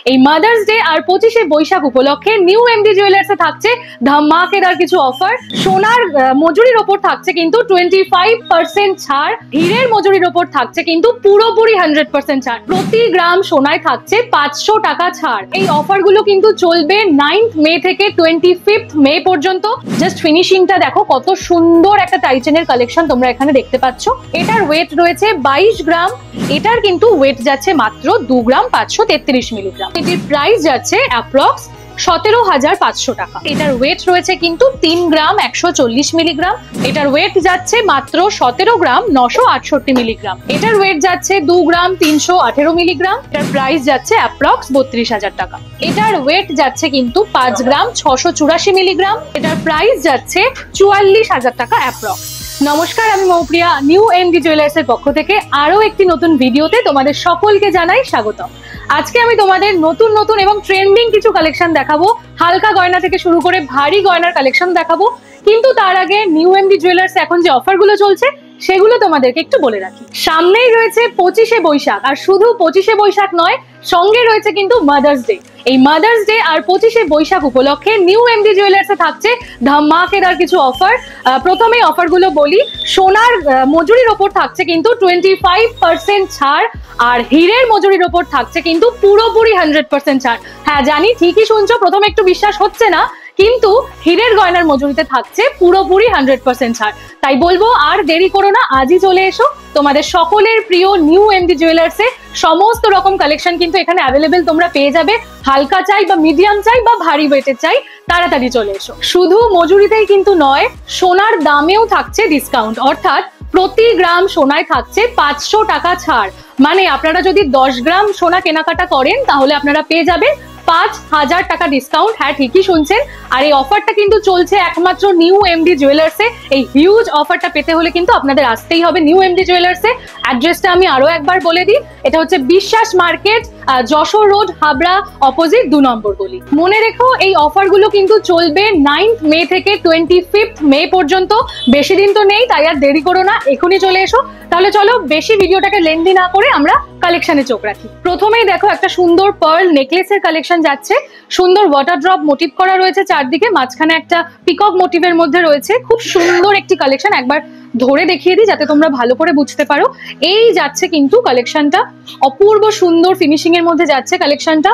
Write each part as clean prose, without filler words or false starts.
এই mother's day আর 25শে বৈশাখ উপলক্ষে new MD জুয়েলার্সে থাকছে ধামাকেদার কিছু অফার। সোনার মজুরির ওপর থাকছে কিন্তু 25% ছাড়, হীরের মজুরির ওপর থাকছে কিন্তু পুরোপুরি 100% ছাড়। প্রতি গ্রাম সোনায় থাকছে 500 টাকা ছাড়। এই অফার গুলো কিন্তু চলবে 9th মে থেকে 25th মে পর্যন্ত। জাস্ট ফিনিশিংটা দেখো, কত সুন্দর একটা টাইটেনের কালেকশন তোমরা এখানে দেখতে পাচ্ছ। এটার ওয়েট রয়েছে 22 গ্রাম, এটার কিন্তু ওয়েট যাচ্ছে মাত্র 2 গ্রাম 533 মিলিগ্রাম। এটির প্রাইস যাচ্ছে অ্যাপ্রক্স 17,500 টাকা। এটার ওয়েট রয়েছে কিন্তু 3 গ্রাম 140 মিলিগ্রাম। এটার ওয়েট যাচ্ছে মাত্র 17 গ্রাম 968 মিলিগ্রাম। এটার ওয়েট যাচ্ছে 2 গ্রাম 318 মিলিগ্রাম। এটার প্রাইস যাচ্ছে অ্যাপ্রক্স 32,000 টাকা। এটার ওয়েট যাচ্ছে কিন্তু 5 গ্রাম 684 মিলিগ্রাম। এটার প্রাইস যাচ্ছে 44,000 টাকা অ্যাপ্রক্স। নমস্কার, আমি মৌপ্রিয়া। নিউ এমডি জুয়েলার্স এর পক্ষ থেকে আরো একটি নতুন ভিডিওতে তোমাদের সকলকে জানাই স্বাগত। আজকে আমি তোমাদের নতুন নতুন এবং ট্রেন্ডিং কিছু কালেকশন দেখাবো। হালকা গয়না থেকে শুরু করে ভারী গয়নার কালেকশন দেখাবো। কিন্তু তার আগে নিউ এমডি জুয়েলার্স এখন যে অফারগুলো চলছে সেগুলো তোমাদেরকে একটু বলে রাখি। সামনেই রয়েছে 25শে বৈশাখ, আর শুধু 25শে বৈশাখ নয়, সঙ্গে রয়েছে কিন্তু মাদার্স ডে। এই মাদার্স ডে আর 25শে বৈশাখ উপলক্ষে নিউ এমডি জুয়েলার্সে থাকছে ধামাকেদার কিছু অফার। প্রথমেই অফারগুলো বলি। সোনার মজুরির ওপর থাকছে কিন্তু 25% ছাড়, আর হীরের মজুরির ওপর থাকছে কিন্তু পুরোপুরি 100% ছাড়। হ্যাঁ জানি, ঠিকই শুনছো, প্রথমে একটু বিশ্বাস হচ্ছে না, কিন্তু হীরের গয়নার মজুরিতে থাকছে পুরোপুরি 100% ছাড়। তাই বলবো আর দেরি করো না, আজই চলে এসো। তোমাদের সকলের প্রিয় নিউ এমডি জুয়েলার্সে সমস্ত রকম কালেকশন কিন্তু এখানে অ্যাভেলেবেল তোমরা পেয়ে যাবে। হালকা চাই বা মিডিয়াম চাই বা ভারী ওয়েটের চাই, তাড়াতাড়ি চলে এসো। শুধু মজুরিতেই কিন্তু নয়, সোনার দামেও থাকছে ডিসকাউন্ট। অর্থাৎ প্রতি গ্রাম সোনায় থাকছে 500 টাকা ছাড়। মানে আপনারা যদি 10 গ্রাম সোনা কেনাকাটা করেন তাহলে আপনারা পেয়ে যাবেন 5,000 টাকা ডিসকাউন্ট। হ্যাঁ ঠিকই শুনছেন। আর এই অফারটা কিন্তু চলছে একমাত্র নিউ এমডি জুয়েলার্সে। এই হিউজ অফারটা পেতে হলে কিন্তু আপনাদের আসতেই হবে নিউ এমডি জুয়েলার্সে। অ্যাড্রেসটা আমি আরো একবার বলে দিই, এটা হচ্ছে বিশ্বাস market, Jessore road, Habra, opposite 2 নম্বর গলি। মনে রেখো, এই অফারগুলো কিন্তু চলবে 9th মে থেকে 25th মে পর্যন্ত। বেশি দিন তো নেই, তাই আর দেরি করো না, এখনই চলে এসো। তাহলে চলো বেশি ভিডিওটাকে লেন্দি না করে আমরা কালেকশনে চোখ রাখি। প্রথমেই দেখো, একটা সুন্দর পার্ল নেকলেসের কালেকশন যাচ্ছে। সুন্দর ওয়াটার ড্রপ মোটিভ করা রয়েছে চারদিকে, মাঝখানে একটা পিকক মোটিভের মধ্যে রয়েছে। খুব সুন্দর একটি কালেকশন, একবার ধরে দেখিয়ে দিই যাতে তোমরা ভালো করে বুঝতে পারো। এই যাচ্ছে কিন্তু কালেকশনটা, অপূর্ব সুন্দর ফিনিশিং এর মধ্যে যাচ্ছে কালেকশনটা।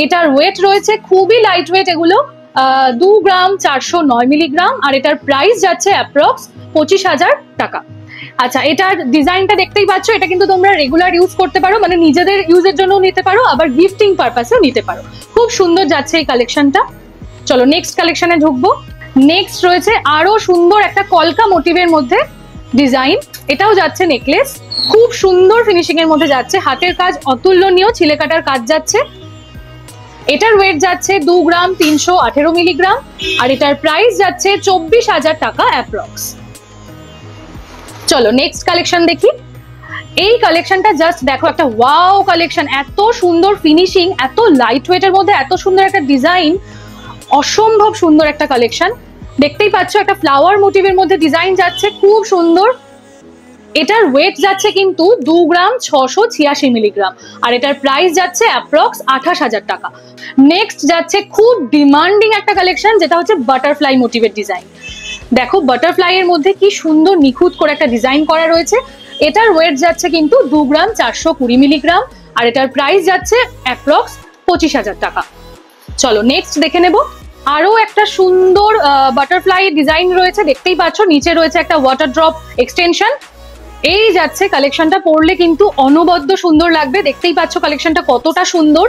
এটার ওয়েট রয়েছে খুবই লাইট ওয়েট, এগুলো 2 গ্রাম 409 মিলিগ্রাম। আর এটার প্রাইস যাচ্ছে অ্যাপ্রক্স 25,000 টাকা। আচ্ছা, এটার ডিজাইনটা দেখতেই পাচ্ছ। এটা কিন্তু তোমরা রেগুলার ইউজ করতে পারো, মানে নিজেদের ইউজের জন্য নিতে পারো, আবার গিফটিং পারপাসেও নিতে পারো। খুব সুন্দর যাচ্ছে এই কালেকশনটা। চলো নেক্সট কালেকশনে ঢুকবো। নেক্সট রয়েছে আরো সুন্দর একটা কলকা মোটিভের মধ্যে ডিজাইন। এটাও যাচ্ছে নেকলেস, খুব সুন্দর ফিনিশিং এর মধ্যে যাচ্ছে। হাতের কাজ অতুলনীয়, ছিলে কাটার কাজ যাচ্ছে। এটার ওয়েট যাচ্ছে 2 গ্রাম 318 মিলিগ্রাম। আর এটার প্রাইস যাচ্ছে 24,000 টাকা অ্যাপ্রক্স। চলো নেক্সট কালেকশন দেখি। এই কালেকশনটা জাস্ট দেখো, একটা ওয়াও কালেকশন। এত সুন্দর ফিনিশিং, এত লাইট ওয়েটের মধ্যে এত সুন্দর একটা ডিজাইন, অসম্ভব সুন্দর একটা কালেকশন। দেখতেই পাচ্ছ, একটা ফ্লাওয়ার মোটিভের মধ্যে ডিজাইন যাচ্ছে, খুব সুন্দর। এটার ওয়েট যাচ্ছে কিন্তু 2 গ্রাম 686 মিলিগ্রাম। আর এটার প্রাইস যাচ্ছে অ্যাপ্রক্স 28,000 টাকা। নেক্সট যাচ্ছে খুব ডিমান্ডিং একটা কালেকশন, যেটা হচ্ছে বাটারফ্লাই মোটিভের ডিজাইন। দেখো বাটারফ্লাই এর মধ্যে কি সুন্দর নিখুঁত করে একটা ডিজাইন করা রয়েছে। এটার ওয়েট যাচ্ছে কিন্তু 2 গ্রাম 420 মিলিগ্রাম। আর এটার প্রাইস যাচ্ছে অ্যাপ্রক্স 25,000 টাকা। চলো নেক্সট দেখে নেব। আরো একটা সুন্দর বাটারফ্লাই ডিজাইন রয়েছে, দেখতেই পাচ্ছ। নিচে রয়েছে একটা ওয়াটার ড্রপ এক্সটেনশন। এই যাচ্ছে কালেকশনটা, পরলে কিন্তু অনবদ্য সুন্দর লাগবে। দেখতেই পাচ্ছ কালেকশনটা কতটা সুন্দর।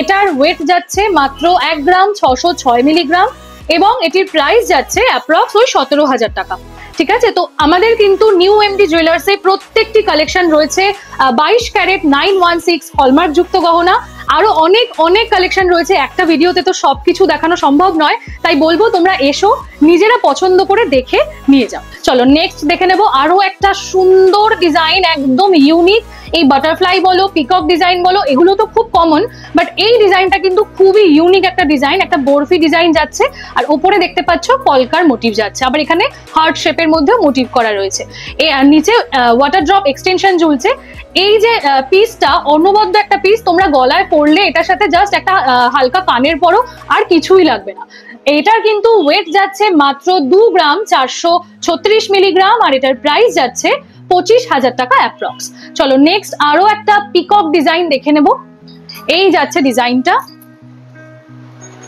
এটার ওয়েট যাচ্ছে মাত্র 1 গ্রাম 606 মিলিগ্রাম এবং এটির প্রাইস যাচ্ছে অ্যাপ্রক্স ওই 17,000 টাকা। ঠিক আছে, তো আমাদের কিন্তু নিউ এমডি জুয়েলার্সে প্রত্যেকটি কালেকশন রয়েছে 22 ক্যারেট 916 হলমার্ক যুক্ত গহনা। আরো অনেক অনেক কালেকশন রয়েছে, একটা ভিডিওতে তো সবকিছু দেখানো সম্ভব নয়। তাই বলবো তোমরা এসো, নিজেরা পছন্দ করে দেখে নিয়ে যাও। চলো নেক্সট দেখে নেব। আরো একটা সুন্দর ডিজাইন, একদম ইউনিক। এই বাটারফ্লাই বলো, পিকক ডিজাইন বলো, এগুলো তো খুব কমন, বাট এই ডিজাইনটা কিন্তু খুবই ইউনিক একটা ডিজাইন, একটা বরফি ডিজাইন যাচ্ছে, আর উপরে দেখতে পাচ্ছ কলকার মোটিভ যাচ্ছে, আবার এখানে হার্ট শেপের মধ্যেও মোটিভ করা রয়েছে। নিচে ওয়াটার ড্রপ এক্সটেনশন ঝুলছে। এই যে পিসটা অনবদ্য একটা পিস, তোমরা গলায় পরলে এটার সাথে জাস্ট একটা হালকা কানের পরো, আর কিছুই লাগবে না। এটার কিন্তু ওয়েট যাচ্ছে মাত্র 2 গ্রাম 436 মিলিগ্রাম, আর এটার প্রাইস যাচ্ছে 25,000 টাকা অ্যাপ্রক্স। চলো নেক্সট আরো একটা পিকক ডিজাইন দেখে নেব। এই যাচ্ছে ডিজাইনটা,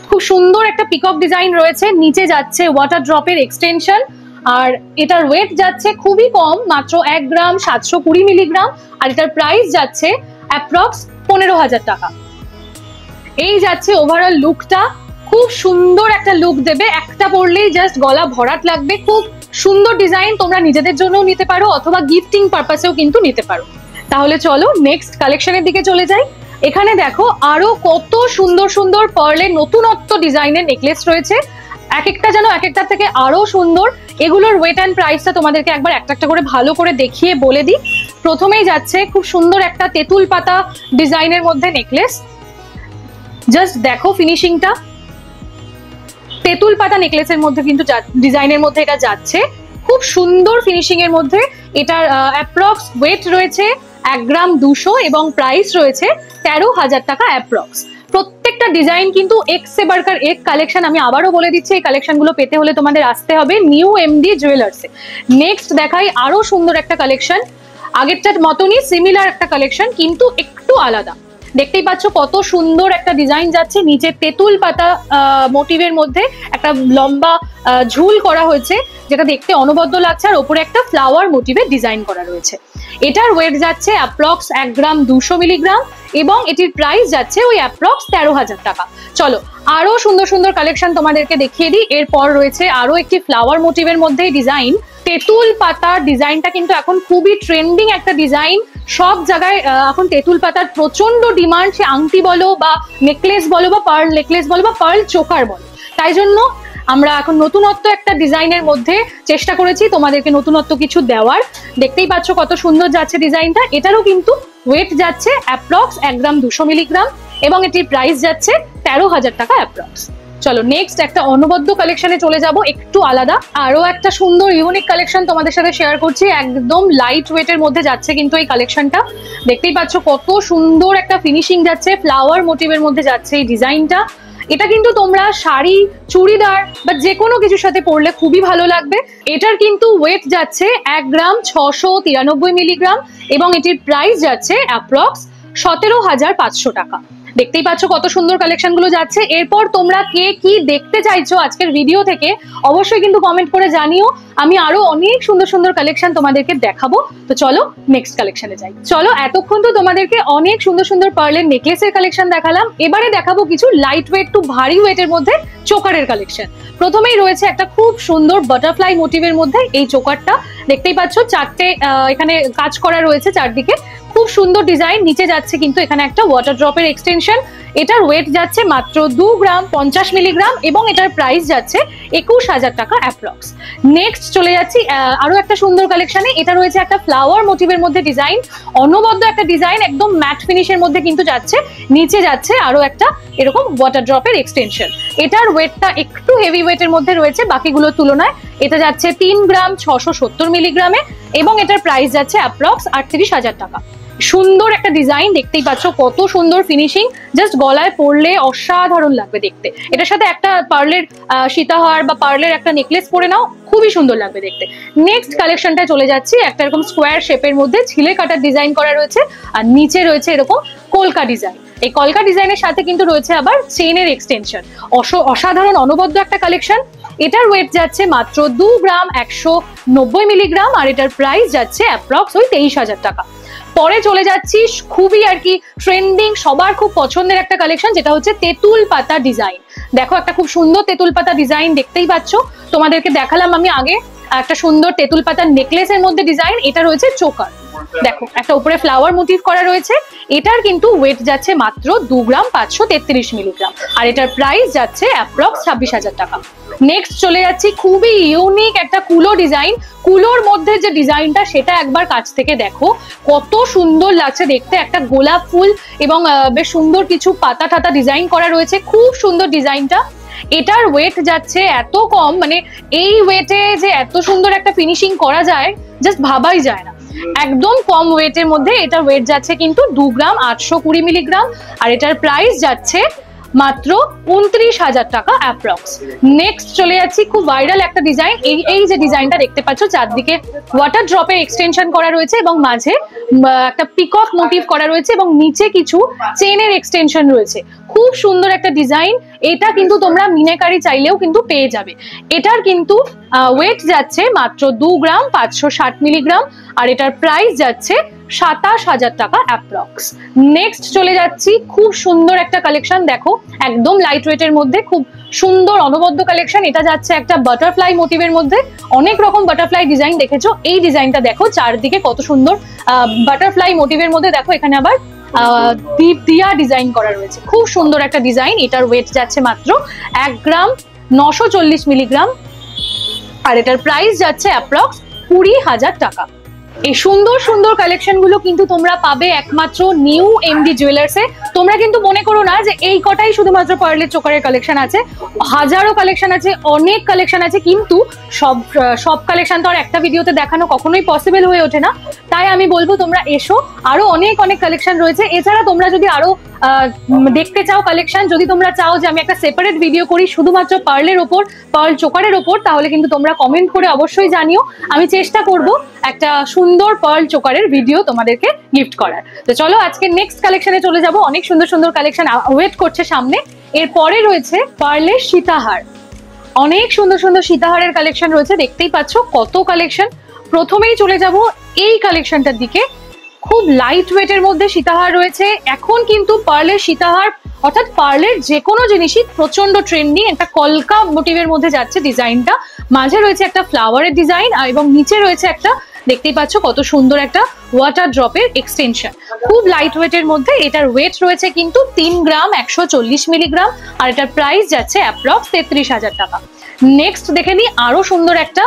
খুব সুন্দর একটা পিকক ডিজাইন রয়েছে, নিচে যাচ্ছে ওয়াটার ড্রপের এক্সটেনশন, আর এটার ওয়েট যাচ্ছে খুবই কম, মাত্র 1 গ্রাম 720 মিলিগ্রাম, আর এটার প্রাইস যাচ্ছে অ্যাপ্রক্স 15,000 টাকা। এই যাচ্ছে ওভারঅল লুকটা, খুব সুন্দর একটা লুক দেবে, একটা পরলেই জাস্ট গলা ভরাট লাগবে। খুব সুন্দর ডিজাইন, তোমরা নিজেদের জন্যও নিতে পারো অথবা গিফটিং পারপাসেও কিন্তু নিতে পারো। তাহলে চলো নেক্সট কালেকশনের দিকে চলে যাই। এখানে দেখো আরো কত সুন্দর সুন্দর পার্লের নতুনত্ব ডিজাইনের নেকলেস রয়েছে, এক একটা যেন এক একটার থেকে আরো সুন্দর। এগুলোর ওয়েট অ্যান্ড প্রাইসটা তোমাদেরকে একবার একটা একটা করে ভালো করে দেখিয়ে বলে দিই। প্রথমেই যাচ্ছে খুব সুন্দর একটা তেঁতুল পাতা ডিজাইনের মধ্যে নেকলেস, জাস্ট দেখো ফিনিশিংটা, তেঁতুল পাতা নেকলেসের মধ্যে কিন্তু ডিজাইনের মধ্যে এটা যাচ্ছে, খুব সুন্দর ফিনিশিং এর মধ্যে। এটার অ্যাপ্রক্স ওয়েট রয়েছে 1 গ্রাম 200 এবং প্রাইস রয়েছে 13,000 টাকা অ্যাপ্রক্স। প্রত্যেকটা ডিজাইন কিন্তু এক সে বাড়কার এক কালেকশন। আমি আবারও বলে দিচ্ছি, এই কালেকশনগুলো পেতে হলে তোমাদের আসতে হবে নিউ এমডি জুয়েলার্সে। নেক্সট দেখাই আরো সুন্দর একটা কালেকশন, আগেরটার মতনই সিমিলার একটা কালেকশন কিন্তু একটু আলাদা। দেখতেই পাচ্ছ কত সুন্দর একটা ডিজাইন যাচ্ছে, নিচে তেঁতুল পাতা মোটিভের মধ্যে একটা লম্বা ঝুল করা হয়েছে, যেটা দেখতে অনবদ্য লাগছে, আর ওপরে একটা ফ্লাওয়ার মোটিভের ডিজাইন করা রয়েছে। এটার ওয়েট যাচ্ছে অ্যাপ্রক্স 1 গ্রাম 200 মিলিগ্রাম এবং এটির প্রাইস যাচ্ছে ওই অ্যাপ্রক্স 13,000 টাকা। চলো আরো সুন্দর সুন্দর কালেকশন তোমাদেরকে দেখিয়ে দিই। এরপর রয়েছে আরো একটি ফ্লাওয়ার মোটিভের মধ্যে ডিজাইন, তেঁতুল পাতার ডিজাইনটা কিন্তু এখন খুবই ট্রেন্ডিং একটা ডিজাইন, সব জায়গায় এখন তেঁতুল পাতার প্রচন্ড ডিমান্ড, সে আংটি বলো বা নেকলেস বলো বা পার্ল নেকলেস বলো বা পার্ল চোকার বলো। তাই জন্য আমরা এখন নতুনত্ব একটা ডিজাইনের মধ্যে চেষ্টা করেছি তোমাদেরকে নতুনত্ব কিছু দেওয়ার। দেখতেই পাচ্ছ কত সুন্দর যাচ্ছে ডিজাইনটা। এটারও কিন্তু ওয়েট যাচ্ছে অ্যাপ্রক্স 1 গ্রাম 200 মিলিগ্রাম এবং এটির প্রাইস যাচ্ছে 13,000 টাকা অ্যাপ্রক্স। চলো নেক্সট একটা অনবদ্য কালেকশনে চলে যাব, একটু আলাদা আরো একটা সুন্দর ইউনিক কালেকশন তোমাদের সাথে শেয়ার করছি। একদম লাইট ওয়েটের মধ্যে যাচ্ছে কিন্তু এই কালেকশনটা, দেখতেই পাচ্ছ কত সুন্দর একটা ফিনিশিং যাচ্ছে, ফ্লাওয়ার মোটিভের মধ্যে যাচ্ছে এই ডিজাইনটা। এটা কিন্তু তোমরা শাড়ি, চুড়িদার বা যে কোনো কিছুর সাথে পরলে খুবই ভালো লাগবে। এটার কিন্তু ওয়েট যাচ্ছে 1 গ্রাম 693 মিলিগ্রাম এবং এটির প্রাইস যাচ্ছে অ্যাপ্রক্স 17,500 টাকা। দেখতেই পাচ্ছ কত সুন্দর কালেকশন গুলো যাচ্ছে। এরপর তোমরা কে কি দেখতে চাইছো আজকের ভিডিও থেকে অবশ্যই কিন্তু কমেন্ট করে জানিও, আমি আরো অনেক সুন্দর সুন্দর কালেকশন তোমাদেরকে দেখাবো। তো চলো নেক্সট কালেকশনে যাই। চলো এতক্ষণ তো তোমাদেরকে অনেক সুন্দর সুন্দর পার্লের নেকলেসের কালেকশন দেখালাম, এবারে দেখাবো কিছু লাইট ওয়েট টু ভারী ওয়েটের মধ্যে চোকারের কালেকশন। প্রথমেই রয়েছে একটা খুব সুন্দর বাটারফ্লাই মোটিভের মধ্যে এই চোকারটা, দেখতেই পাচ্ছ চারটে এখানে কাজ করা রয়েছে চারদিকে, খুব সুন্দর ডিজাইন। নিচে যাচ্ছে কিন্তু এখানে একটা ওয়াটার ড্রপের এক্সটেনশন। এটার ওয়েট যাচ্ছে মাত্র 2 গ্রাম 50 মিলিগ্রাম এবং এটার প্রাইস যাচ্ছে 21,000 টাকা অ্যাপ্রক্স। নেক্সট চলে যাচ্ছি আরো একটা সুন্দর কালেকশনে। এটা রয়েছে একটা ফ্লাওয়ার মোটিভের মধ্যে ডিজাইন, অনবদ্য একটা ডিজাইন, একদম ম্যাট ফিনিশের মধ্যে কিন্তু যাচ্ছে। নিচে যাচ্ছে আরো একটা এরকম ওয়াটার ড্রপের এক্সটেনশন। এটার ওয়েটটা একটু হেভি ওয়েটের মধ্যে রয়েছে বাকিগুলোর তুলনায়। এটা যাচ্ছে 3 গ্রাম 670 মিলিগ্রামে এবং এটার প্রাইস যাচ্ছে অ্যাপ্রক্স 38,000 টাকা। সুন্দর একটা ডিজাইন, দেখতেই পাচ্ছ কত সুন্দর ফিনিশিং, জাস্ট গলায় পরলে অসাধারণ লাগবে দেখতে। এটার সাথে একটা পার্লের সীতাহার বা পার্লের একটা নেকলেস পরে নাও, খুবই সুন্দর লাগবে দেখতে। নেক্সট কালেকশনটা চলে যাচ্ছি, একটা এরকম স্কোয়ার শেপের মধ্যে ছিলে কাটার ডিজাইন করা রয়েছে আর নিচে রয়েছে এরকম কলকা ডিজাইন। এই কলকা ডিজাইনের সাথে কিন্তু রয়েছে আবার চেইনের এক্সটেনশন। অসাধারণ অনবদ্য একটা কালেকশন। এটার ওয়েট যাচ্ছে মাত্র 2 গ্রাম 190 মিলিগ্রাম আর এটার প্রাইস যাচ্ছে অ্যাপ্রক্স ওই 23,000 টাকা। পরে চলে যাচ্ছি খুবই আর কি ট্রেন্ডিং, সবার খুব পছন্দের একটা কালেকশন, যেটা হচ্ছে তেঁতুল পাতা ডিজাইন। দেখো একটা খুব সুন্দর তেঁতুল পাতা ডিজাইন দেখতেই পাচ্ছ, তোমাদেরকে দেখালাম আমি আগে একটা সুন্দর তেঁতুল পাতার নেকলেসের মধ্যে ডিজাইন। এটা রয়েছে চোকার, দেখো একটা উপরে ফ্লাওয়ার মোটিভ করা রয়েছে। এটার কিন্তু ওয়েট যাচ্ছে মাত্র 2 গ্রাম 533 মিলিগ্রাম আর এটার প্রাইস যাচ্ছে অ্যাপ্রক্স 26,000 টাকা। নেক্সট চলে যাচ্ছি খুবই ইউনিক একটা কুলো ডিজাইন। কুলোর মধ্যে যে ডিজাইনটা সেটা একবার কাছ থেকে দেখো, কত সুন্দর লাগছে দেখতে। একটা গোলাপ ফুল এবং বেশ সুন্দর কিছু পাতা টাতা ডিজাইন করা রয়েছে, খুব সুন্দর ডিজাইনটা। এটার ওয়েট যাচ্ছে এত কম, মানে এই ওয়েটে যে এত সুন্দর একটা ফিনিশিং করা যায় জাস্ট ভাবাই যায় না। একদম কম ওয়েটের মধ্যে এটার ওয়েট যাচ্ছে কিন্তু 2 গ্রাম 820 মিলিগ্রাম, আর এটার প্রাইস যাচ্ছে মাত্র 29,000 টাকা অ্যাপ্রক্স। নেক্সট চলে যাচ্ছি খুব ভাইরাল একটা ডিজাইন। এই যে ডিজাইনটা দেখতে পাচ্ছ, চারদিকে ওয়াটার ড্রপের এক্সটেনশন করা রয়েছে এবং মাঝে একটা পিকক মোটিভ করা রয়েছে এবং নিচে কিছু চেনের এক্সটেনশন রয়েছে। খুব সুন্দর একটা ডিজাইন। এটা কিন্তু তোমরা মিনাকারি চাইলেও কিন্তু পেয়ে যাবে। এটার কিন্তু ওয়েট যাচ্ছে মাত্র 2 গ্রাম 560 মিলিগ্রাম, আর এটার প্রাইস যাচ্ছে 27,000 টাকা অ্যাপ্রক্স। নেক্সট চলে যাচ্ছি খুব সুন্দর একটা কালেকশন, দেখো একদম লাইট ওয়েটের মধ্যে খুব সুন্দর অনবদ্য কালেকশন। এটা যাচ্ছে একটা বাটারফ্লাই মোটিভের মধ্যে, অনেক রকম বাটারফ্লাই ডিজাইন দেখেছো, এই ডিজাইনটা দেখো চারদিকে কত সুন্দর বাটারফ্লাই মোটিভের মধ্যে। দেখো এখানে আবার দীপ দিয়া ডিজাইন করা রয়েছে, খুব সুন্দর একটা ডিজাইন। এটার ওয়েট যাচ্ছে মাত্র 1 গ্রাম 940 মিলিগ্রাম, আর এটার প্রাইস যাচ্ছে অ্যাপ্রক্স 20,000 টাকা। এই সুন্দর সুন্দর কালেকশন গুলো কিন্তু তোমরা পাবে একমাত্র নিউ এমডি জুয়েলার্সে। তোমরা কিন্তু মনে করো না যে এই কটাই শুধুমাত্র পার্লের চোকারের কালেকশন আছে, হাজারো কালেকশন আছে, অনেক কালেকশন আছে, কিন্তু সব কালেকশন তো আর একটা ভিডিওতে দেখানো কখনোই পসিবল হয়ে ওঠে না। তাই আমি বলবো তোমরা এসো, আরো অনেক অনেক কালেকশন রয়েছে। এছাড়া তোমরা যদি আরো দেখতে চাও কালেকশন, যদি তোমরা চাও যে আমি একটা সেপারেট ভিডিও করি শুধুমাত্র পার্লের ওপর, পার্ল চোকারের ওপর, তাহলে কিন্তু তোমরা কমেন্ট করে অবশ্যই জানিও। আমি চেষ্টা করব একটা সুন্দর পার্ল চোকারের ভিডিও তোমাদেরকে গিফট করার। তো চলো আজকে নেক্সট কালেকশনে চলে যাব। অনেক সুন্দর সুন্দর কালেকশন ওয়েট করছে সামনে। এরপরে রয়েছে পার্লের সীতাহার। অনেক সুন্দর সুন্দর সীতাহারের কালেকশন রয়েছে, দেখতেই পাচ্ছ কত কালেকশন। প্রথমেই চলে যাব এই কালেকশনটার দিকে। খুব লাইট ওয়েটের মধ্যে সীতাহার রয়েছে। এখন কিন্তু পার্লের সীতাহার অর্থাৎ পার্লের যে কোনো জিনিসই প্রচন্ড ট্রেন্ডিং। একটা কলকা মোটিভের মধ্যে যাচ্ছে ডিজাইনটা, মাঝে রয়েছে একটা ফ্লাওয়ারের ডিজাইন এবং নিচে রয়েছে একটা, দেখতেই পাচ্ছ কত সুন্দর একটা ওয়াটার ড্রপের এক্সটেনশন। খুব লাইট ওয়েটের মধ্যে এটার ওয়েট রয়েছে কিন্তু 3 গ্রাম 140 মিলিগ্রাম, আর এটার প্রাইস যাচ্ছে অ্যাপ্রক্স 33,000 টাকা। নেক্সট দেখে নিই আরো সুন্দর একটা,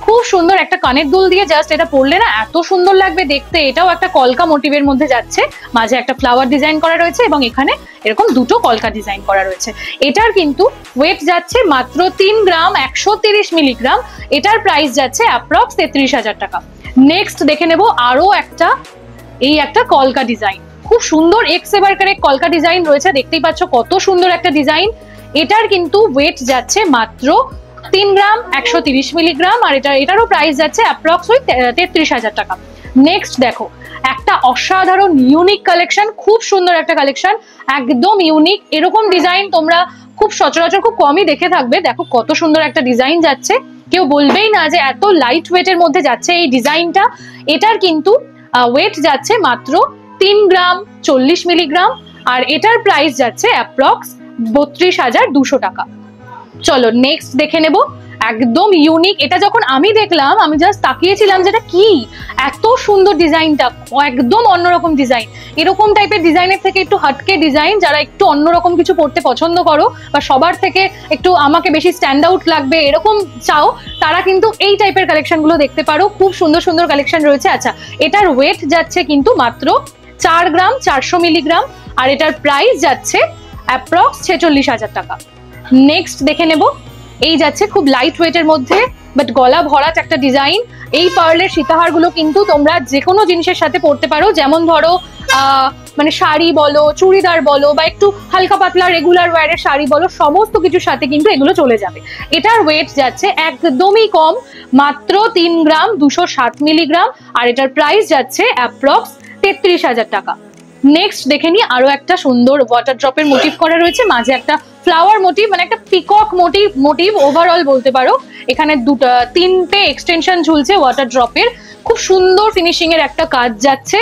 খুব সুন্দর একটা কানের দুল দিয়ে জাস্ট এটা পরলে না এত সুন্দর লাগবে দেখতে। এটাও একটা কলকা মোটিভের মধ্যে যাচ্ছে, মাঝে একটা ফ্লাওয়ার ডিজাইন করা রয়েছে এবং এখানে এরকম দুটো কলকা ডিজাইন করা রয়েছে। এটার কিন্তু ওয়েট যাচ্ছে মাত্র 3 গ্রাম 130 মিলিগ্রাম, এটার প্রাইস যাচ্ছে অ্যাপ্রক্স 33,000 টাকা। নেক্সট দেখে নেব আরো একটা, এই একটা কলকা ডিজাইন, খুব সুন্দর এক্স এবার কলকা ডিজাইন রয়েছে, দেখতেই পাচ্ছ কত সুন্দর একটা ডিজাইন। এটার কিন্তু ওয়েট যাচ্ছে মাত্র 3 গ্রাম 130 মিলিগ্রাম, আর এটারও প্রাইস যাচ্ছে অ্যাপ্রক্স 33,000 টাকা। নেক্সট দেখো একটা অসাধারণ ইউনিক কালেকশন, খুব সুন্দর একটা কালেকশন, একদম ইউনিক। এরকম ডিজাইন তোমরা খুব সচরাচর খুব কমই দেখে থাকবে। দেখো কত সুন্দর একটা ডিজাইন যাচ্ছে, কেউ বলবেই না যে এত লাইট ওয়েটের মধ্যে যাচ্ছে এই ডিজাইনটা। এটার কিন্তু ওয়েট যাচ্ছে মাত্র 3 গ্রাম 40 মিলিগ্রাম, আর এটার প্রাইস যাচ্ছে অ্যাপ্রক্স 32,200 টাকা। চলো নেক্সট দেখে নেব একদম ইউনিক। এটা যখন আমি দেখলাম আমি জাস্ট তাকিয়েছিলাম যেটা কি, এত সুন্দর ডিজাইনটা, একদম অন্যরকম ডিজাইন। এরকম টাইপের ডিজাইনের থেকে একটু হাটকে ডিজাইন, যারা একটু অন্যরকম কিছু পড়তে পছন্দ করো বা সবার থেকে একটু আমাকে বেশি স্ট্যান্ড আউট লাগবে এরকম চাও, তারা কিন্তু এই টাইপের কালেকশন গুলো দেখতে পারো। খুব সুন্দর সুন্দর কালেকশন রয়েছে। আচ্ছা, এটার ওয়েট যাচ্ছে কিন্তু মাত্র 4 গ্রাম 400 মিলিগ্রাম, আর এটার প্রাইস যাচ্ছে অ্যাপ্রক্স 46,000 টাকা। নেক্সট দেখে নেব, এই যাচ্ছে খুব লাইট ওয়েটের মধ্যে বাট গলা ভরাট একটা ডিজাইন। এই পার্লের সীতাহার গুলো কিন্তু তোমরা যে কোনো জিনিসের সাথে পরতে পারো, যেমন ধরো মানে শাড়ি বলো, চুড়িদার বলো, বা একটু হালকা পাতলা রেগুলার ওয়্যারের শাড়ি বলো, সমস্ত কিছুর সাথে কিন্তু এগুলো চলে যাবে। এটার ওয়েট যাচ্ছে একদমই কম, মাত্র 3 গ্রাম 260 মিলিগ্রাম, আর এটার প্রাইস যাচ্ছে অ্যাপ্রক্স 33,000 টাকা। নেক্সট দেখে নি আরো একটা সুন্দর ওয়াটার ড্রপের মোটিভ করা রয়েছে, মাঝে একটা ফ্লাওয়ার মোটিভ, মানে একটা পিকক মোটিভ ওভারঅল বলতে পারো। এখানে 3টে এক্সটেনশন ঝুলছে ওয়াটার ড্রপের, খুব সুন্দর ফিনিশিং এর একটা কাজ যাচ্ছে।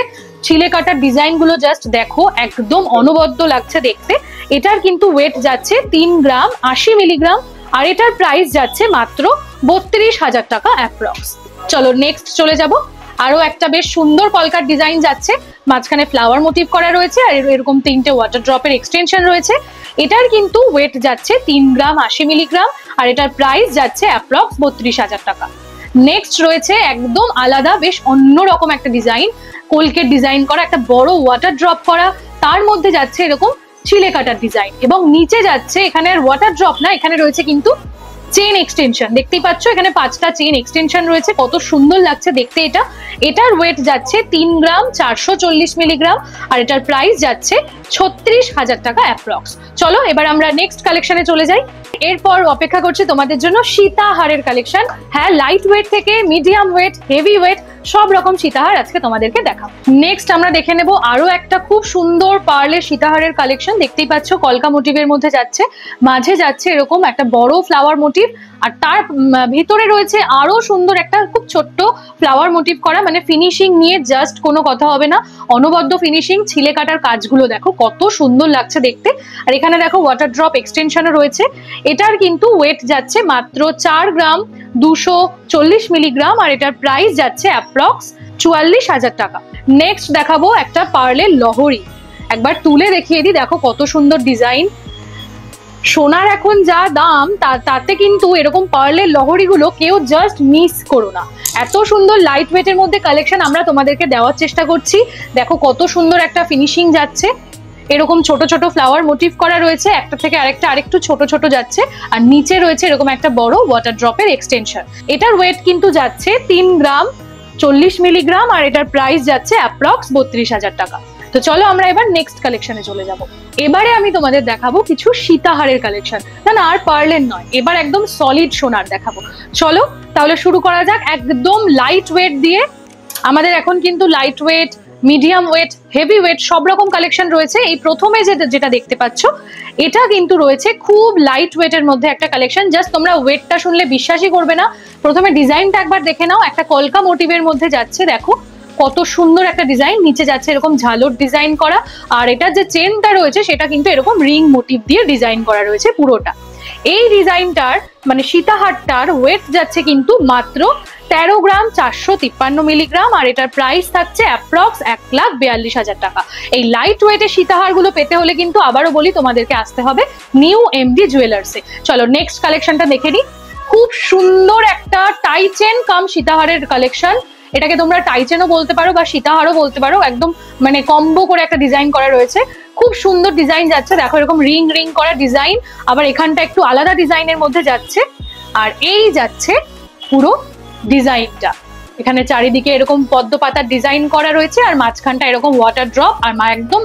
ছিলে কাটার ডিজাইন গুলো জাস্ট দেখো, একদম অনবদ্য লাগছে দেখতে। এটার কিন্তু ওয়েট যাচ্ছে 3 গ্রাম 80 মিলিগ্রাম, আর এটার প্রাইস যাচ্ছে মাত্র 32,000 টাকা অ্যাপ্রক্স। চলো নেক্সট চলে যাব, আরো একটা বেশ সুন্দর কলকার ডিজাইন যাচ্ছে, মাঝখানে ফ্লাওয়ার মোটিভ করা রয়েছে, আর এরকম 3টে ওয়াটার ড্রপের এক্সটেনশন রয়েছে। এটার কিন্তু ওয়েট যাচ্ছে 3 গ্রাম 80 মিলিগ্রাম, আর এটার প্রাইস যাচ্ছে অ্যাপ্রক্স 32,000 টাকা। নেক্সট রয়েছে একদম আলাদা বেশ অন্যরকম একটা ডিজাইন, কোলকেট ডিজাইন করা, একটা বড় ওয়াটার ড্রপ করা, তার মধ্যে যাচ্ছে এরকম চিলে কাটার ডিজাইন, এবং নিচে যাচ্ছে এখানে আর ওয়াটার ড্রপ না, এখানে রয়েছে কিন্তু চেন এক্সটেনশন। দেখতেই পাচ্ছ এখানে 5টা চেন এক্সটেনশন রয়েছে, কত সুন্দর লাগছে দেখতে এটা। এটার ওয়েট যাচ্ছে 3 গ্রাম 440 মিলিগ্রাম, আর এটার প্রাইস যাচ্ছে 36,000 টাকা অ্যাপ্রক্স। চলো এবার আমরা নেক্সট কালেকশনে চলে যাই। এরপর অপেক্ষা করছে তোমাদের জন্য সীতাহারের কালেকশন। হ্যাঁ, লাইট ওয়েট থেকে মিডিয়াম ওয়েট, হেভি ওয়েট, সব রকম সীতাহার আজকে তোমাদেরকে দেখাবো। নেক্সট আমরা দেখে নেব আরো একটা খুব সুন্দর পার্লের সীতাহারের কালেকশন। দেখতেই পাচ্ছ কলকা মোটিভের মধ্যে যাচ্ছে, মাঝে যাচ্ছে এরকম একটা বড় ফ্লাওয়ার মোটিভ, আর তার ভিতরে রয়েছে আরো সুন্দর একটা খুব ছোট্ট ফ্লাওয়ার মোটিভ করা, মানে ফিনিশিং নিয়ে জাস্ট কোনো কথা হবে না, অনবদ্য ফিনিশিং। ছিলে কাটার কাজগুলো দেখো কত সুন্দর লাগছে দেখতে। আর এখানে দেখো ওয়াটার ড্রপ এক্সটেনশনও রয়েছে। এটার কিন্তু ওয়েট যাচ্ছে মাত্র 4 গ্রাম 240 মিলিগ্রাম, আর এটার প্রাইস যাচ্ছে অ্যাপ্রক্স 44,000 টাকা। নেক্সট দেখাবো একটা পার্লের লহরি, একবার তুলে দেখিয়ে দিই, দেখো কত সুন্দর ডিজাইন। সোনার এখন যা দাম তাতে কিন্তু এরকম পার্লের লহরিগুলো কেউ জাস্ট মিস করো না। এত সুন্দর লাইট ওয়েটের মধ্যে কালেকশন আমরা তোমাদেরকে দেওয়ার চেষ্টা করছি। দেখো কত সুন্দর একটা ফিনিশিং যাচ্ছে, এরকম ছোট ছোট ফ্লাওয়ার মোটিভ করা রয়েছে, একটা থেকে আরেকটা আরেকটু ছোট ছোট যাচ্ছে, আর নিচে রয়েছে এরকম একটা বড় ওয়াটার ড্রপের এক্সটেনশন। এটার ওয়েট কিন্তু যাচ্ছে 3 গ্রাম 40 মিলিগ্রাম, আর এটার প্রাইস যাচ্ছে অ্যাপ্রক্স 32,000 টাকা। তো চলো আমরা এবার নেক্সট কালেকশনে চলে যাব। এবারে আমি তোমাদের দেখাবো কিছু সীতাহারের কালেকশন, না আর পার্লের নয়, এবার একদম সলিড সোনার দেখাবো। চলো তাহলে শুরু করা যাক একদম লাইট ওয়েট দিয়ে। আমাদের এখন কিন্তু light weight, medium weight, heavy weight সব রকম কালেকশন রয়েছে। এই প্রথমে যেটা দেখতে পাচ্ছ এটা কিন্তু রয়েছে খুব লাইট ওয়েটের মধ্যে একটা কালেকশন। জাস্ট তোমরা ওয়েটটা শুনলে বিশ্বাসই করবে না। প্রথমে ডিজাইনটা একবার দেখে নাও, একটা কলকা মোটিভের মধ্যে যাচ্ছে, দেখো কত সুন্দর একটা ডিজাইন, নিচে যাচ্ছে এরকম ঝালর ডিজাইন করা, আর এটার যে চেনটা রয়েছে সেটা কিন্তু এরকম রিং মোটিভ দিয়ে ডিজাইন করা রয়েছে পুরোটা। এই ডিজাইনটার মানে সীতাহারটার ওয়েট যাচ্ছে কিন্তু মাত্র 13 গ্রাম 453 মিলিগ্রাম, আর এটার প্রাইস থাকছে অ্যাপ্রক্স 1,42,000 টাকা। এই লাইট ওয়েটের সীতাহার গুলো পেতে হলে কিন্তু আবারও বলি তোমাদেরকে আসতে হবে নিউ এমডি জুয়েলার্সে। চলো নেক্সট কালেকশনটা দেখে নিই। খুব সুন্দর একটা টাইচেন কাম সীতাহারের কালেকশন। এটাকে তোমরা টাইচেনও বলতে পারো বা সীতাহারও বলতে পারো, একদম মানে কম্বো করে একটা ডিজাইন করা রয়েছে। খুব সুন্দর ডিজাইন যাচ্ছে, দেখো এরকম রিং রিং করা ডিজাইন, আবার এখানটা একটু আলাদা ডিজাইনের মধ্যে যাচ্ছে, আর এই যাচ্ছে পুরো ডিজাইনটা। এখানে চারিদিকে এরকম পদ্ম পাতার ডিজাইন করা রয়েছে, আর মাঝখানটা এরকম ওয়াটার ড্রপ, আর একদম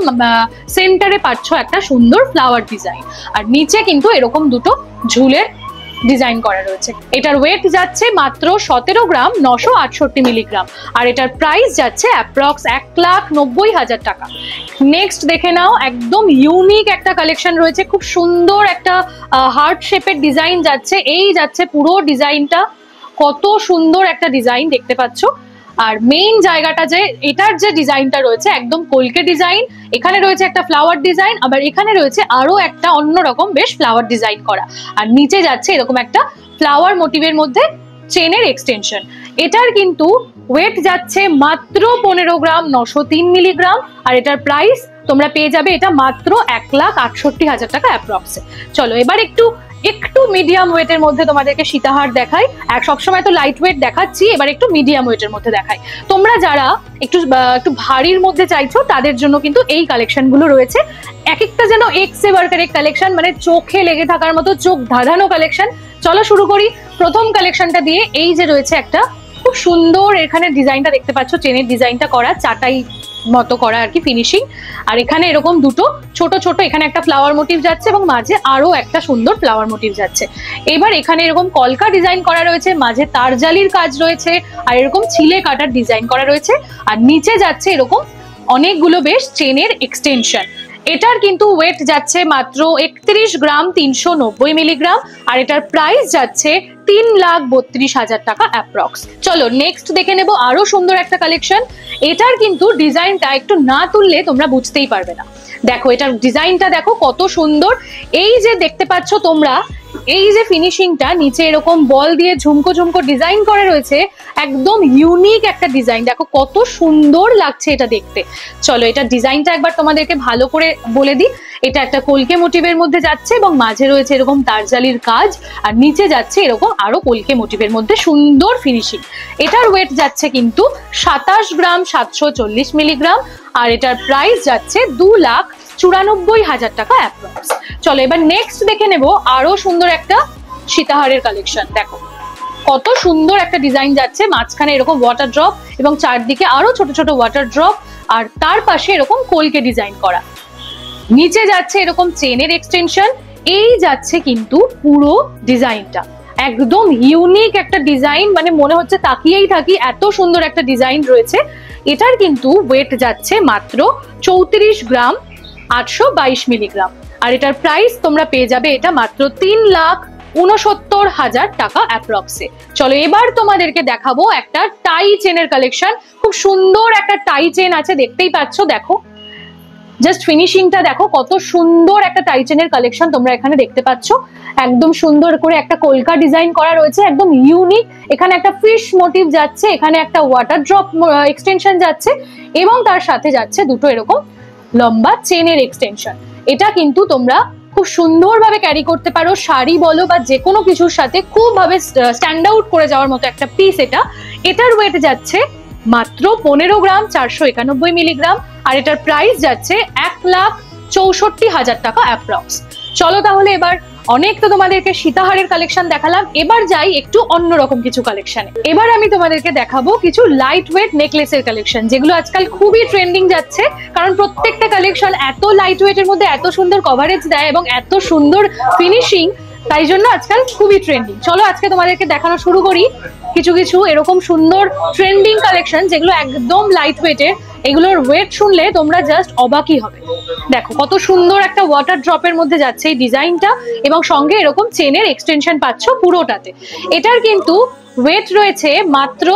সেন্টারে পাচ্ছ একটা সুন্দর ফ্লাওয়ার ডিজাইন, আর নিচে কিন্তু এরকম দুটো ঝুলের ডিজাইন করা রয়েছে। এটার ওয়েট যাচ্ছে মাত্র 17 গ্রাম 968 মিলিগ্রাম, আর এটার প্রাইস যাচ্ছে অ্যাপ্রক্স 1,90,000 টাকা। নেক্সট দেখে নাও, একদম ইউনিক একটা কালেকশন রয়েছে, খুব সুন্দর একটা হার্ট শেপের ডিজাইন যাচ্ছে। এই যাচ্ছে পুরো ডিজাইনটা, কত সুন্দর একটা ডিজাইন দেখতে পাচ্ছ। আর মেইন জায়গাটা যে এটার যে ডিজাইনটা রয়েছে একদম কলকে ডিজাইন, এখানে রয়েছে একটা ফ্লাওয়ার ডিজাইন, আবার এখানে রয়েছে আরো একটা অন্যরকম বেশ ফ্লাওয়ার ডিজাইন করা, আর নিচে যাচ্ছে এরকম একটা ফ্লাওয়ার মোটিভের মধ্যে চেনের এক্সটেনশন। এটার কিন্তু ওয়েট যাচ্ছে মাত্র 15 গ্রাম 903 মিলিগ্রাম, আর এটার প্রাইস তোমরা পেয়ে যাবে এটা মাত্র 1,68,000 টাকা অ্যাপ্রক্সে। চলো এবার একটু মিডিয়াম ওয়েটের মধ্যে তোমাদেরকে সীতাহার দেখাই। সবসময় তো লাইট ওয়েট দেখাচ্ছি, এবার একটু মিডিয়াম ওয়েটের মধ্যে দেখাই। তোমরা যারা একটু ভারীর মধ্যে চাইছো তাদের জন্য কিন্তু এই কালেকশন গুলো রয়েছে। এক একটা যেন এক্সে ওয়ার্কারের কালেকশন, মানে চোখে লেগে থাকার মতো চোখ ধাঁধানো কালেকশন। চলো শুরু করি প্রথম কালেকশনটা দিয়ে। এই যে রয়েছে একটা খুব সুন্দর, এখানে ডিজাইনটা দেখতে পাচ্ছ, চেনের ডিজাইনটা করা, চাটাই মতো করা আর কি ফিনিশিং, আর এখানে এরকম দুটো ছোট ছোট, এখানে একটা ফ্লাওয়ার মোটিভ যাচ্ছে এবং মাঝে আরো একটা সুন্দর ফ্লাওয়ার মোটিভ যাচ্ছে। এবার এখানে এরকম কলকা ডিজাইন করা রয়েছে, মাঝে তারজালির কাজ রয়েছে, আর এরকম ছিলে কাটার ডিজাইন করা রয়েছে, আর নিচে যাচ্ছে এরকম অনেকগুলো বেশ চেনের এক্সটেনশন। এটার কিন্তু ওয়েট যাচ্ছে মাত্র 31 গ্রাম 390 মিলিগ্রাম, আর এটার প্রাইস যাচ্ছে 3,32,000 টাকা অ্যাপ্রক্স। চলো নেক্সট দেখে নেব আরো সুন্দর একটা কালেকশন। এটার কিন্তু ডিজাইনটা একটু না তুললে তোমরা বুঝতেই পারবে না। দেখো এটার ডিজাইনটা দেখো কত সুন্দর। এই যে দেখতে পাচ্ছ তোমরা, এই যে ফিনিশিংটা নিচে এরকম বল দিয়ে ঝুমকো ঝুমকো ডিজাইন করা রয়েছে, একদম ইউনিক একটা ডিজাইন। দেখো কত সুন্দর লাগছে এটা দেখতে। চলো এটা ডিজাইনটা একবার তোমাদেরকে ভালো করে বলে দিই। এটা একটা কলকে মোটিভের মধ্যে যাচ্ছে এবং মাঝে রয়েছে এরকম তারজালির কাজ, আর নিচে যাচ্ছে এরকম আরো কলকে মোটিভের মধ্যে সুন্দর ফিনিশিং। এটার ওয়েট যাচ্ছে কিন্তু 27 গ্রাম 740 মিলিগ্রাম, আর এটার প্রাইস যাচ্ছে 2,94,000 টাকা অ্যাপ্রক্স। চলো এবার নেক্সট দেখে নেব আরো সুন্দর একটা সীতাহারের কালেকশন। দেখো কত সুন্দর একটা ডিজাইন যাচ্ছে, মাঝখানে এরকম ওয়াটার ড্রপ এবং চারদিকে আরো ছোট ছোট ওয়াটার ড্রপ, আর তার পাশে এরকম কলকে ডিজাইন করা। নিচে যাচ্ছে এরকম চেনের এক্সটেনশন। এই যাচ্ছে কিন্তু পুরো ডিজাইনটা, একদম ইউনিক একটা ডিজাইন, মানে মনে হচ্ছে তাকিয়েই থাকি, এত সুন্দর একটা ডিজাইন রয়েছে। এটার কিন্তু ওয়েট যাচ্ছে মাত্র 34 গ্রাম 822 মিলিগ্রাম, আর এটার প্রাইস তোমরা পেয়ে যাবে এটা মাত্র 3,69,000 টাকা অ্যাপ্রক্সে। চলো এবার তোমাদেরকে দেখাবো একটা টাই চেনের কালেকশন। খুব সুন্দর একটা টাই চেন আছে, দেখতেই পাচ্ছ। দেখো জাস্ট ফিনিশিংটা দেখো, কত সুন্দর একটা টাই চেনের কালেকশন তোমরা এখানে দেখতে পাচ্ছ। একদম সুন্দর করে একটা কলকা ডিজাইন করা রয়েছে, একদম ইউনিক। এখানে একটা ফিশ মোটিভ যাচ্ছে, এখানে একটা ওয়াটার ড্রপ এক্সটেনশন যাচ্ছে, এবং তার সাথে যাচ্ছে দুটো এরকম লম্বা চেনের এক্সটেনশন। এটা কিন্তু তোমরা খুব সুন্দরভাবে ক্যারি করতে পারো, শাড়ি বলো বা যে কোনো কিছুর সাথে খুব ভাবে স্ট্যান্ড আউট করে যাওয়ার মতো একটা পিস এটা। এটার ওয়েট যাচ্ছে মাত্র 15 গ্রাম 491 মিলিগ্রাম, আর এটার প্রাইস যাচ্ছে 1,64,000 টাকা অ্যাপ্রক্স। চলো তাহলে এবার অনেক তো তোমাদেরকে সীতাহারের কালেকশন দেখালাম, এবার যাই একটু অন্যরকম কিছু কালেকশনে। এবার আমি তোমাদেরকে দেখাবো কিছু লাইট ওয়েট নেকলেসের কালেকশন, যেগুলো আজকাল খুবই ট্রেন্ডিং যাচ্ছে, কারণ প্রত্যেকটা কালেকশন এত লাইট ওয়েটের মধ্যে এত সুন্দর কভারেজ দেয় এবং এত সুন্দর ফিনিশিং, তাই জন্য আজকাল খুবই ট্রেন্ডিং। চলো আজকে তোমাদেরকে দেখানো শুরু করি কিছু কিছু এরকম সুন্দর ট্রেন্ডিং কালেকশন, যেগুলো একদম লাইট ওয়েটের। এগুলোর ওয়েট শুনলে তোমরা জাস্ট অবাকই হবে। দেখো কত সুন্দর একটা ওয়াটার ড্রপের মধ্যে যাচ্ছে এই ডিজাইনটা, এবং সঙ্গে এরকম চেনের এক্সটেনশন পাচ্ছ পুরোটাতে। এটার কিন্তু ওয়েট রয়েছে মাত্র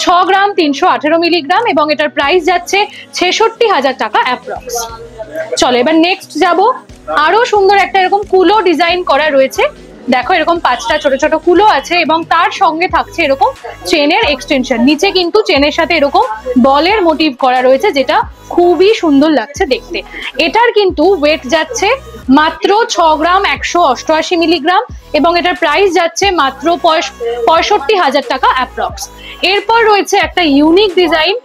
6 গ্রাম 318 মিলিগ্রাম, এবং এটার প্রাইস যাচ্ছে 66,000 টাকা অ্যাপ্রক্স। চলো এবার নেক্সট যাব। আরো সুন্দর একটা এরকম কুলো ডিজাইন করা রয়েছে। দেখো এরকম 5টা ছোট ছোট কুলো আছে, এবং তার সঙ্গে থাকছে এরকম চেনের এক্সটেনশন। নিচে কিন্তু চেনের সাথে এরকম বলের মোটিভ করা রয়েছে, যেটা খুবই সুন্দর লাগছে দেখতে। এটার কিন্তু ওয়েট যাচ্ছে মাত্র 6 গ্রাম 188 মিলিগ্রাম, এবং এটার প্রাইস যাচ্ছে মাত্র 65,000 টাকা অ্যাপ্রক্স। এরপর রয়েছে একটা ইউনিক ডিজাইন,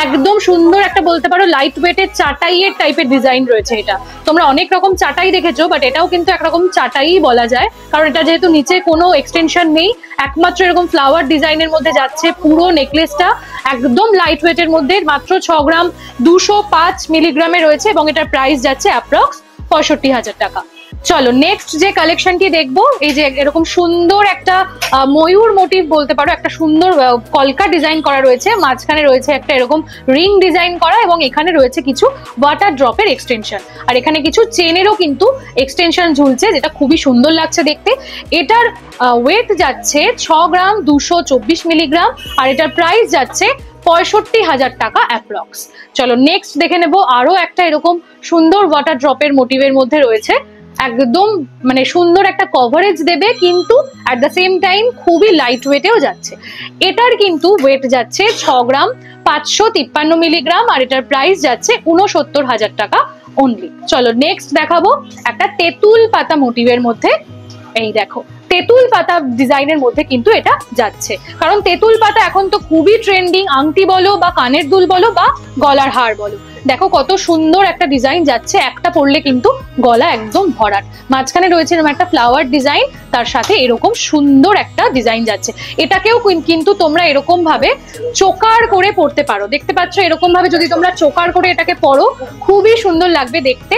একদম সুন্দর একটা বলতে পারো লাইট ওয়েটের চাটাইয়ের টাইপের ডিজাইন রয়েছে। এটা তোমরা অনেক রকম চাটাই দেখেছো, বাট এটাও কিন্তু একরকম চাটাই বলা যায়, কারণ এটা যেহেতু নিচে কোনো এক্সটেনশন নেই, একমাত্র এরকম ফ্লাওয়ার ডিজাইনের মধ্যে যাচ্ছে পুরো নেকলেসটা। একদম লাইট ওয়েটের মধ্যে মাত্র 6 গ্রাম 205 মিলিগ্রামে রয়েছে, এবং এটার প্রাইস যাচ্ছে অ্যাপ্রক্স 65,000 টাকা। চলো নেক্সট যে কালেকশনটি দেখবো, এই যে এরকম সুন্দর একটা ময়ূর মোটিভ বলতে পারো, একটা সুন্দর কলকা ডিজাইন করা রয়েছে, মাঝখানে রয়েছে একটা এরকম রিং ডিজাইন করা, এবং এখানে রয়েছে কিছু ওয়াটার ড্রপের এক্সটেনশন, আর এখানে কিছু চেনেরও কিন্তু এক্সটেনশন ঝুলছে, যেটা খুবই সুন্দর লাগছে দেখতে। এটার ওয়েট যাচ্ছে 6 গ্রাম 224 মিলিগ্রাম, আর এটার প্রাইস যাচ্ছে 65,000 টাকা অ্যাপ্রক্স। চলো নেক্সট দেখে নেবো আরো একটা এরকম সুন্দর ওয়াটার ড্রপের মোটিভের মধ্যে রয়েছে। একদম মানে সুন্দর একটা কভারেজ দেবে, কিন্তু অ্যাট দ্য সেম টাইম খুবই লাইট ওয়েটেও যাচ্ছে। এটার কিন্তু ওয়েট যাচ্ছে 6 গ্রাম 553 মিলিগ্রাম, আর এটার প্রাইস যাচ্ছে 69,000 টাকা অনলি। চলো নেক্সট দেখাবো একটা তেঁতুল পাতা মোটিভের মধ্যে। এই দেখো তেঁতুল পাতা ডিজাইনের মধ্যে কিন্তু এটা যাচ্ছে, কারণ তেঁতুল পাতা এখন তো খুবই ট্রেন্ডিং। আংটি বলো বা কানের দুল বলো বা গলার হার বলো, দেখো কত সুন্দর একটা ডিজাইন যাচ্ছে, একটা পরলে কিন্তু গলা একদম ভরাট। মাঝখানে রয়েছে এরকম একটা ফ্লাওয়ার ডিজাইন, তার সাথে এরকম সুন্দর একটা ডিজাইন যাচ্ছে। এটাকেও কিন্তু তোমরা এরকম ভাবে চোকার করে পরতে পারো, দেখতে পাচ্ছ এরকম ভাবে যদি তোমরা চোকার করে এটাকে পরো খুবই সুন্দর লাগবে দেখতে।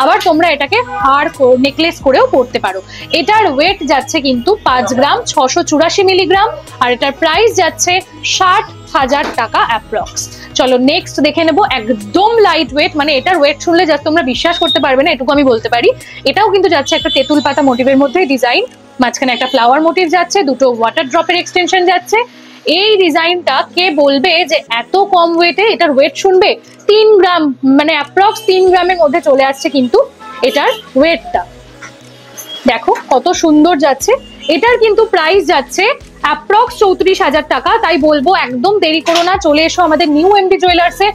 আবার তোমরা এটাকে হার নেকলেস করেও পরতে পারো। এটার ওয়েট যাচ্ছে কিন্তু 5 গ্রাম 684 মিলিগ্রাম, আর এটার প্রাইস যাচ্ছে 60,000 টাকা অ্যাপ্রক্স। চলো নেক্সট দেখে নেবো একদম লাইট ওয়েট, মানে এটার ওয়েট শুনলে জাস্ট তোমরা বিশ্বাস করতে পারবে না, এটুকু আমি বলতে পারি। এটাও কিন্তু যাচ্ছে একটা তেঁতুল পাতা মোটিভের মধ্যে ডিজাইন, মাঝখানে একটা ফ্লাওয়ার মোটিভ যাচ্ছে, দুটো ওয়াটার ড্রপের এক্সটেনশন যাচ্ছে। এই ডিজাইনটা কে বলবে যে এত কম ওয়েটে, এটার ওয়েট শুনবে 3 গ্রাম, মানে অ্যাপ্রক্স 3 গ্রামের মধ্যে চলে আসছে কিন্তু এটার ওয়েটটা। দেখো কত সুন্দর যাচ্ছে। এটার কিন্তু প্রাইস যাচ্ছে অ্যাপ্রক্স 34,000 টাকা। তাই বলবো একদম দেরি করো না, চলে এসো আমাদের নিউ এমডি জুয়েলার্সে।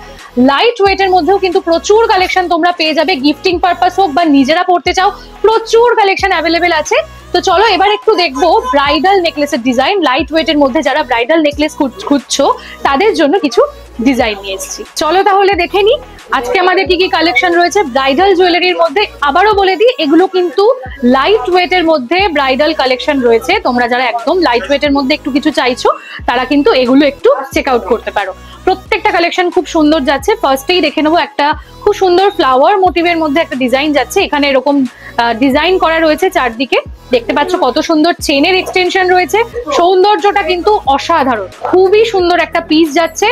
লাইট ওয়েটের মধ্যেও কিন্তু প্রচুর কালেকশন তোমরা পেয়ে যাবে, গিফটিং পারপাস হোক বা নিজেরা পড়তে চাও, প্রচুর কালেকশন অ্যাভেলেবেল আছে। তো চলো এবার একটু দেখবো ব্রাইডাল নেকলেসের ডিজাইন। লাইট ওয়েটের মধ্যে যারা ব্রাইডাল নেকলেস খুঁজছো তাদের জন্য কিছু ডিজাইন নিয়ে এসেছি। চলো তাহলে দেখে নি আজকে আমাদের কি কি কালেকশন রয়েছে ব্রাইডাল জুয়েলারির মধ্যে। আবারও বলে দিই, এগুলো কিন্তু লাইট ওয়েটের মধ্যে ব্রাইডাল কালেকশন রয়েছে। তোমরা যারা একদম লাইট ওয়েটের মধ্যে একটু কিছু চাইছো তারা কিন্তু এগুলো একটু চেক আউট করতে পারো। প্রত্যেকটা কালেকশন খুব সুন্দর যাচ্ছে। ফার্স্টেই দেখে নেবো একটা খুব সুন্দর ফ্লাওয়ার মোটিভের মধ্যে একটা ডিজাইন যাচ্ছে। এখানে এরকম ডিজাইন করা রয়েছে চারদিকে, দেখতে পাচ্ছ কত সুন্দর চেনের এক্সটেনশন রয়েছে। সৌন্দর্যটা কিন্তু অসাধারণ, খুবই সুন্দর একটা পিস যাচ্ছে।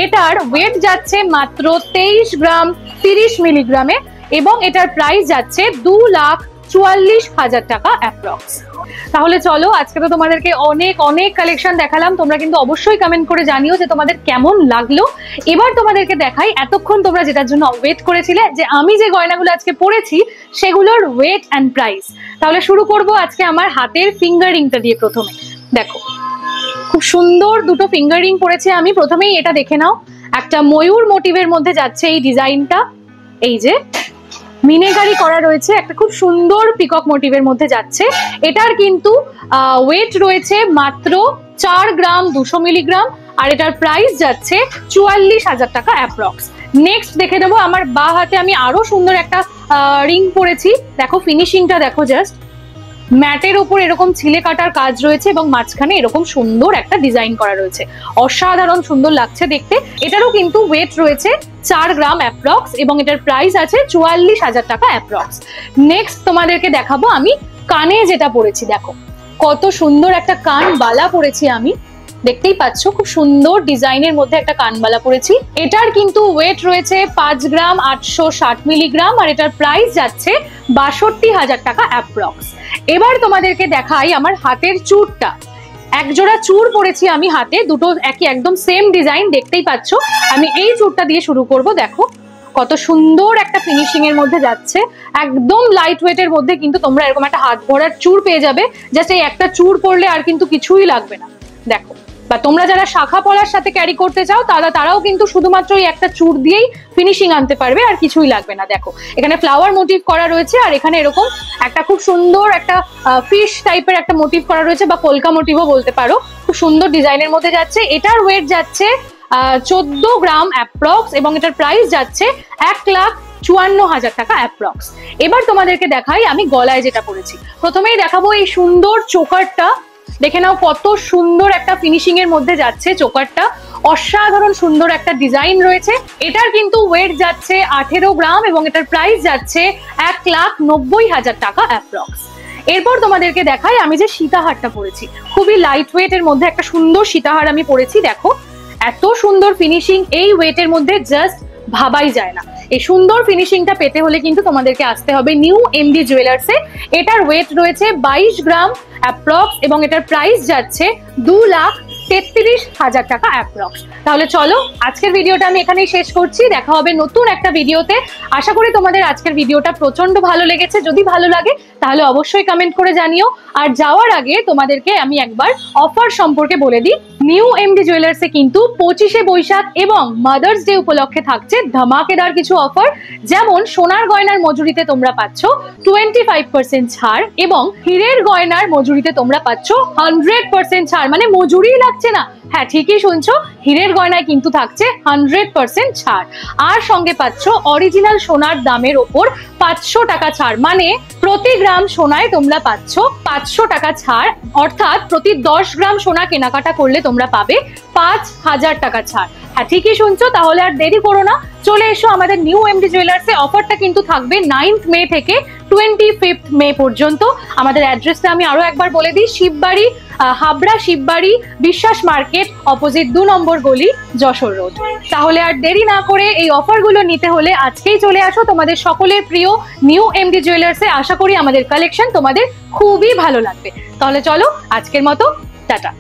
এটার ওয়েট যাচ্ছে মাত্র 23 গ্রাম 30 মিলিগ্রামে এবং এটার প্রাইস যাচ্ছে 2,44,000 টাকা অ্যাপ্রক্স। তাহলে চলো আজকে তো তোমাদেরকে অনেক অনেক কালেকশন দেখালাম, তোমরা কিন্তু অবশ্যই কমেন্ট করে জানিও যে তোমাদের কেমন লাগলো। এবার তোমাদেরকে দেখাই এতক্ষণ তোমরা যেটার জন্য ওয়েট করেছিলে, যে আমি যে গয়নাগুলো আজকে পরেছি সেগুলোর ওয়েট অ্যান্ড প্রাইস। তাহলে শুরু করব আজকে আমার হাতের ফিঙ্গার রিংটা দিয়ে। প্রথমে দেখো খুব সুন্দর দুটো ফিঙ্গার রিং পরেছি আমি। প্রথমেই এটা দেখে নাও, একটা ময়ূর মোটিভের মধ্যে যাচ্ছে এই ডিজাইনটা। এই যে মিনেকারি করা রয়েছে, একটা খুব সুন্দর পিকক মোটিভের মধ্যে যাচ্ছে। এটার কিন্তু ওয়েট রয়েছে মাত্র 4 গ্রাম 200 মিলিগ্রাম আর এটার প্রাইস যাচ্ছে 44,000 টাকা অ্যাপ্রক্স। নেক্সট দেখে নেবো আমার বা হাতে আমি আরো সুন্দর একটা রিং পরেছি। দেখো ফিনিশিংটা দেখো, জাস্ট ম্যাটের ওপর এরকম ছিলে কাটার কাজ রয়েছে এবং মাঝখানে এরকম সুন্দর একটা ডিজাইন করা রয়েছে, অসাধারণ সুন্দর লাগছে দেখতে। এটারও কিন্তু ওয়েট রয়েছে 4 গ্রাম অ্যাপ্রক্স এবং এটার প্রাইস আছে 44,000 টাকা অ্যাপ্রক্স। নেক্সট তোমাদেরকে দেখাবো আমি কানে যেটা পরেছি। দেখো কত সুন্দর একটা কান বালা পরেছি আমি, দেখতেই পাচ্ছ খুব সুন্দর ডিজাইনের মধ্যে একটা কানবালা পরেছি। এটার কিন্তু ওয়েট রয়েছে 5 গ্রাম 860 মিলিগ্রাম আর এটার প্রাইস যাচ্ছে 62,000 টাকা অ্যাপ্রক্স। এবার তোমাদেরকে দেখাই আমার হাতের চূড়টা। এক জোড়া চূড় পরেছি আমি হাতে, দুটো একই একদম সেম ডিজাইন, দেখতেই পাচ্ছ। আমি এই চূড়টা দিয়ে শুরু করব। দেখো কত সুন্দর একটা ফিনিশিং এর মধ্যে যাচ্ছে, একদম লাইট ওয়েটের মধ্যে কিন্তু তোমরা এরকম একটা হাত ভরার চূড় পেয়ে যাবে। জাস্ট এই একটা চূড় পরলে আর কিন্তু কিছুই লাগবে না। দেখো, বা তোমরা যারা শাখা পলার সাথে ক্যারি করতে চাও তারাও কিন্তু শুধুমাত্র এই একটা চূড় দিয়েই ফিনিশিং আনতে পারবে, আর কিছুই লাগবে না। দেখো এখানে ফ্লাওয়ার মোটিভ করা রয়েছে আর এখানে এরকম একটা খুব সুন্দর একটা ফিশ টাইপের একটা মোটিভ করা রয়েছে, বা কলকা মোটিভও বলতে পারো। খুব সুন্দর ডিজাইনের মধ্যে যাচ্ছে। এটার ওয়েট যাচ্ছে 14 গ্রাম অ্যাপ্রক্স এবং এটার প্রাইস যাচ্ছে 1,54,000 টাকা অ্যাপ্রক্স। এবার তোমাদেরকে দেখাই আমি গলায় যেটা পরেছি। প্রথমেই দেখাবো এই সুন্দর চোকারটা, দেখে নাও কত সুন্দর একটা ফিনিশিং এর মধ্যে যাচ্ছে চোকারটা, অসাধারণ সুন্দর একটা ডিজাইন রয়েছে। এটার কিন্তু ওয়েট যাচ্ছে 18 গ্রাম এবং এটার প্রাইস যাচ্ছে 1,90,000 টাকা অ্যাপ্রক্স। এরপর তোমাদেরকে দেখাই আমি যে সীতাহারটা পরেছি, খুবই লাইট ওয়েট এর মধ্যে একটা সুন্দর সীতাহার আমি পরেছি। দেখো এত সুন্দর ফিনিশিং এই ওয়েটের মধ্যে জাস্ট ভাবাই যায় না। এই সুন্দর ফিনিশিংটা পেতে হলে কিন্তু তোমাদেরকে আসতে হবে নিউ এমডি জুয়েলার্সে। এটার ওয়েট রয়েছে 22 গ্রাম অ্যাপ্রক্স এবং এটার প্রাইস যাচ্ছে 2,33,000 টাকা অ্যাপ্রক্স। তাহলে চলো আজকের ভিডিওটা আমি এখানেই শেষ করছি, দেখা হবে নতুন একটা ভিডিওতে। আশা করি তোমাদের আজকের ভিডিওটা প্রচন্ড ভালো লেগেছে। যদি ভালো লাগে তাহলে অবশ্যই কমেন্ট করে জানিও। আর যাওয়ার আগে তোমাদেরকে আমি একবার অফার সম্পর্কে বলে দিই। নিউ এমডি জুয়েলার্সে কিন্তু 25শে বৈশাখ এবং মাদার্স ডে উপলক্ষে থাকছে ধামাকেদার কিছু অফার। যেমন সোনার গয়নার মজুরিতে তোমরা পাচ্ছ 25% ছাড় এবং হীরের গয়নার মজুরিতে তোমরা পাচ্ছ 100% ছাড়। মানে মজুরি লাগছে না, হ্যাঁ ঠিকই শুনছো, হীরের গয়নায় কিন্তু থাকছে 100% ছাড়। আর সঙ্গে পাচ্ছ অরিজিনাল সোনার দামের ওপর 500 টাকা ছাড়। মানে প্রতি গ্রাম সোনায় তোমরা পাচ্ছ 500 টাকা ছাড়, অর্থাৎ প্রতি 10 গ্রাম সোনা কেনাকাটা করলে তোমরা পাবে 5,000 টাকা ছাড়। হ্যাঁ ঠিকই শুনছো, তাহলে আর দেরি করো না, চলে এসো আমাদের নিউ এমডি জুয়েলার্সে। অফারটা কিন্তু থাকবে 9th মে থেকে 25th মে পর্যন্ত। আমাদের অ্যাড্রেসটা আমি আরো একবার বলে দিই, শিববাড়ি, হাবড়া শিববাড়ি বিশ্বাস মার্কেট অপোজিট 2 নম্বর গলি, যশোর রোড। তাহলে আর দেরি না করে এই অফারগুলো নিতে হলে আজকেই চলে আসো তোমাদের সকলের প্রিয় নিউ এমডি জুয়েলার্সে। আশা করি আমাদের কালেকশন তোমাদের খুবই ভালো লাগবে। তাহলে চলো আজকের মতো টাটা।